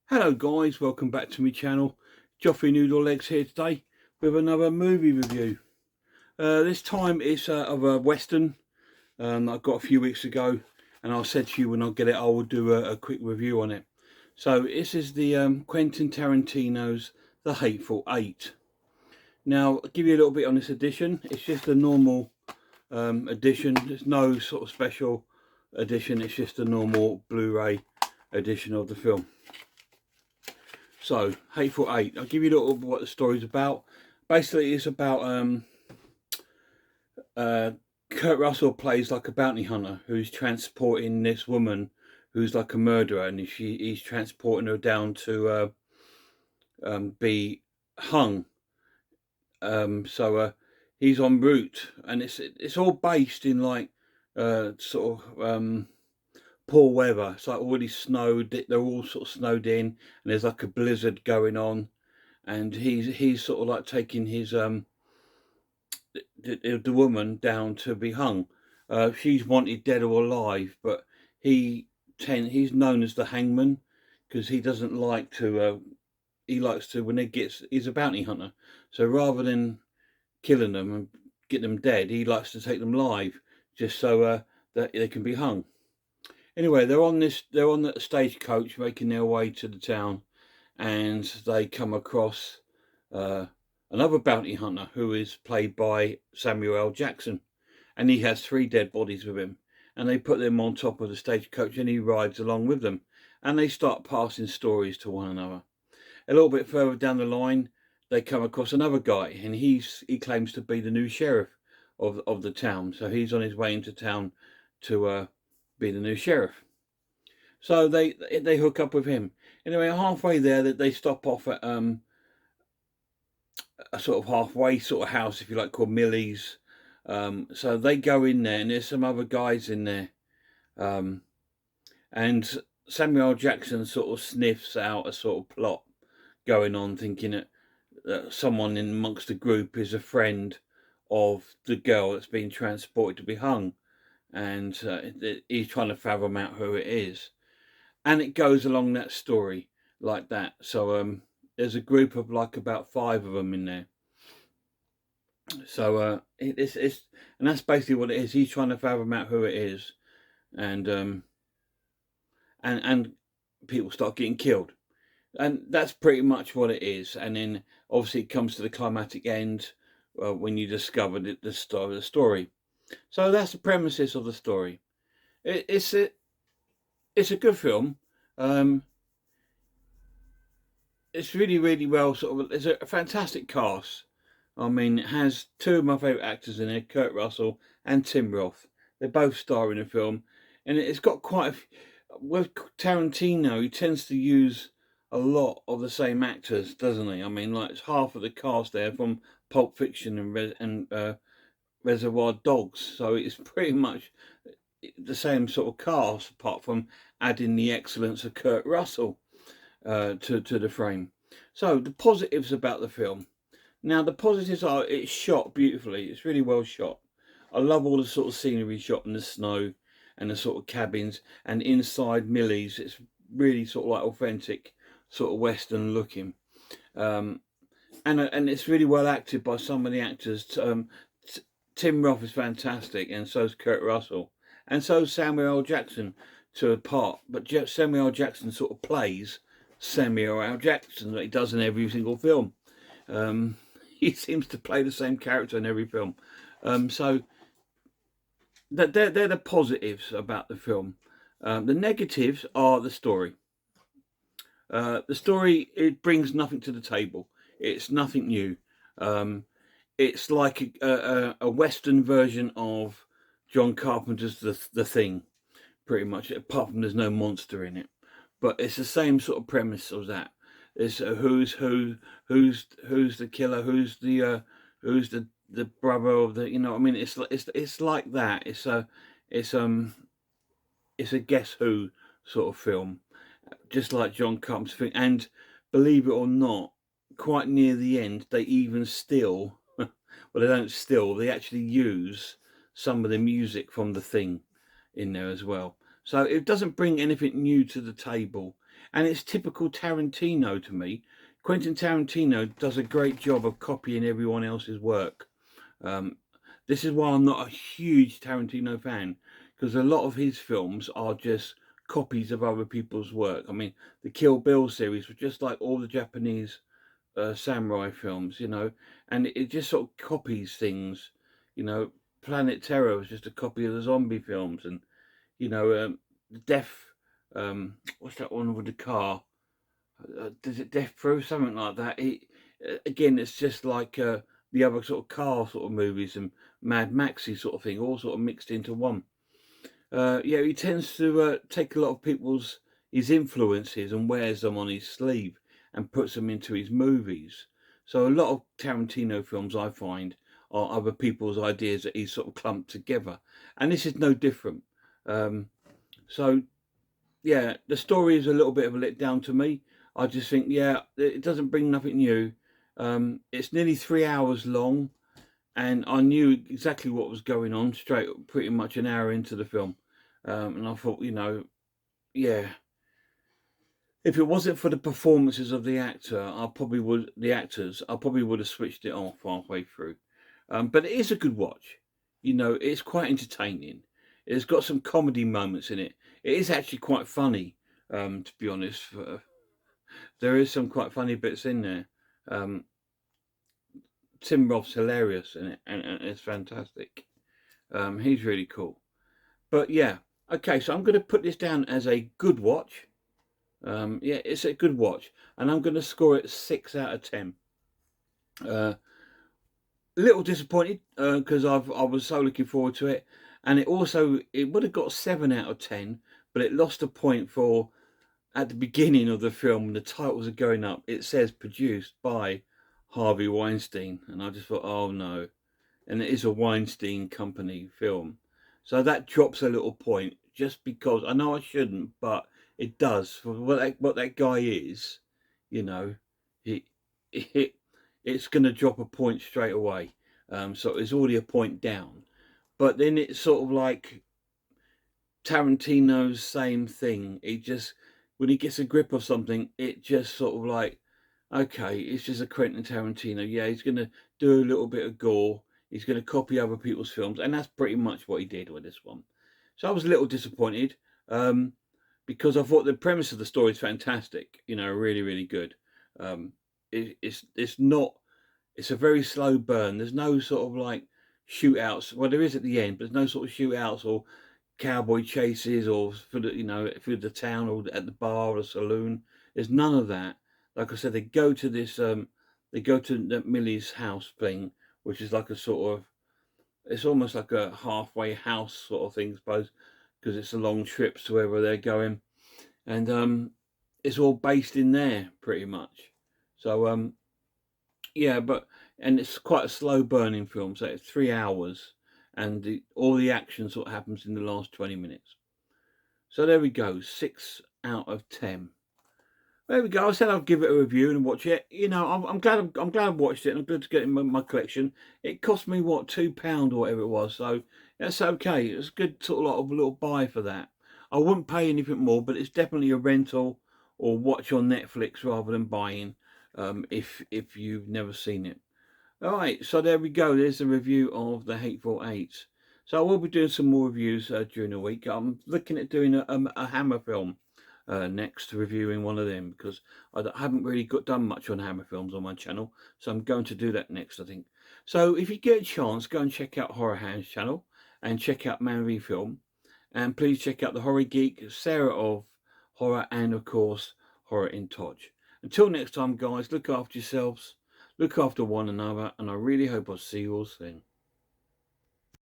Hello guys, welcome back to my channel. Joffrey Noodle Legs here today with another movie review. This time it's of a Western I got a few weeks ago, and I said to you when I get it I will do a quick review on it. So this is the Quentin Tarantino's The Hateful Eight. Now I'll give you a little bit on this edition. It's just a normal edition. There's no sort of special edition. It's just a normal Blu-ray edition of the film. So, Hateful Eight. I'll give you a little of what the story's about. Basically, it's about Kurt Russell plays like a bounty hunter who's transporting this woman who's like a murderer, and he's transporting her down to be hung. So he's en route, and it's all based in like sort of poor weather. It's like already snowed. They're all sort of snowed in, and there's like a blizzard going on, and he's sort of like taking his the woman down to be hung. She's wanted dead or alive, but he's known as the hangman because he doesn't like to. He likes to when he's a bounty hunter, so rather than killing them and get them dead, he likes to take them live just so that they can be hung. Anyway, they're on the stagecoach making their way to the town, and they come across another bounty hunter who is played by Samuel L. Jackson, and he has 3 dead bodies with him, and they put them on top of the stagecoach, and he rides along with them, and they start passing stories to one another. A little bit further down the line, they come across another guy, and he claims to be the new sheriff of the town, so he's on his way into town to be the new sheriff. So they hook up with him. Anyway, halfway there, that they stop off at a sort of halfway sort of house, if you like, called Millie's. So they go in there, and there's some other guys in there. And Samuel Jackson sort of sniffs out a sort of plot going on, thinking that someone in amongst the group is a friend of the girl that's being transported to be hung, and he's trying to fathom out who it is, and it goes along that story like that. So there's a group of like about 5 of them in there. So it's and that's basically what it is. He's trying to fathom out who it is, and people start getting killed, and that's pretty much what it is. And then obviously it comes to the climatic end when you discover the start of the story. So that's the premises of the story. It's a good film. It's really well sort of. It's a fantastic cast. I mean, it has 2 of my favourite actors in there, Kurt Russell and Tim Roth. They both star in the film, and it's got quite with Tarantino, he tends to use a lot of the same actors, doesn't he? I mean, like it's half of the cast there from Pulp Fiction and Reservoir Dogs, so it's pretty much the same sort of cast, apart from adding the excellence of Kurt Russell to the frame. So the positives about the film. Now the positives are it's shot beautifully. It's really well shot. I love all the sort of scenery shot in the snow and the sort of cabins, and inside Millie's. It's really sort of like authentic, sort of Western looking. And it's really well acted by some of the actors. Tim Roth is fantastic, and so is Kurt Russell, and so is Samuel L. Jackson to a part. But Samuel L. Jackson sort of plays Samuel L. Jackson that he does in every single film. He seems to play the same character in every film. So they're the positives about the film. The negatives are the story. The story, it brings nothing to the table. It's nothing new. It's like a Western version of John Carpenter's The Thing, pretty much. Apart from there's no monster in it, but it's the same sort of premise as that. It's who's the killer, who's the brother of the, you know what I mean? It's like that. It's a guess who sort of film, just like John Carpenter's thing. And believe it or not, quite near the end, they even steal. Well, they don't steal. They actually use some of the music from The Thing in there as well. So it doesn't bring anything new to the table. and it's typical Tarantino to me. Quentin Tarantino does a great job of copying everyone else's work. Um, this is why I'm not a huge Tarantino fan, because a lot of his films are just copies of other people's work. I mean, the Kill Bill series was just like all the Japanese samurai films, and it just sort of copies things. Planet Terror was just a copy of the zombie films, and Death. What's that one with the car? Does it Death Proof, something like that? Again, it's just like the other sort of car sort of movies and Mad Maxy sort of thing, all sort of mixed into one. Yeah, he tends to take a lot of his influences and wears them on his sleeve and puts them into his movies. So a lot of Tarantino films, I find, are other people's ideas that he's sort of clumped together, and this is no different. So yeah, the story is a little bit of a letdown to me. I just think, yeah, it doesn't bring nothing new. It's nearly 3 hours long, and I knew exactly what was going on pretty much an hour into the film. And I thought, yeah, if it wasn't for the performances of the actors, I probably would have switched it off halfway through. But it is a good watch. It's quite entertaining. It's got some comedy moments in it. It is actually quite funny, to be honest. There is some quite funny bits in there. Tim Roth's hilarious in it, and it's fantastic. He's really cool. But yeah, okay, so I'm going to put this down as a good watch. Yeah, it's a good watch, and I'm going to score it 6 out of 10. A little disappointed because I was so looking forward to it, and it would have got 7 out of 10, but it lost a point for at the beginning of the film when the titles are going up. It says produced by Harvey Weinstein, and I just thought, oh no, and it is a Weinstein Company film, so that drops a little point just because I know I shouldn't, but it does for what that guy is. He, it's going to drop a point straight away. So it's already a point down, but then it's sort of like Tarantino's same thing. When he gets a grip of something, it just sort of like, okay, it's just a Quentin Tarantino. Yeah, he's going to do a little bit of gore. He's going to copy other people's films, and that's pretty much what he did with this one. So I was a little disappointed because I thought the premise of the story is fantastic. Really, really good. It's not. It's a very slow burn. There's no sort of like shootouts. Well, there is at the end, but there's no sort of shootouts or cowboy chases or through the town or at the bar or the saloon. There's none of that. Like I said, they go to Millie's house thing, which is like a sort of, it's almost like a halfway house sort of thing, I suppose, because it's a long trip to wherever they're going, and it's all based in there pretty much. So yeah, and it's quite a slow burning film, so it's 3 hours, and all the action sort of happens in the last 20 minutes. So there we go, 6 out of 10. There we go. I said I'd give it a review and watch it. I'm glad I watched it, and I'm glad to get it in my collection. It cost me what, £2 or whatever it was, so that's okay. It's a good sort of little buy for that. I wouldn't pay anything more, but it's definitely a rental or watch on Netflix rather than buying. If you've never seen it. All right, so there we go. There's a review of the Hateful Eight. So I will be doing some more reviews during the week. I'm looking at doing a Hammer film next, reviewing one of them, because I haven't really done much on Hammer films on my channel. So I'm going to do that next, I think. So if you get a chance, go and check out Horror Hands channel and check out Man v Film. And please check out the Horror Geek, Sarah of Horror, and of course, Horror in Todge. Until next time, guys, look after yourselves, look after one another, and I really hope I'll see you all soon.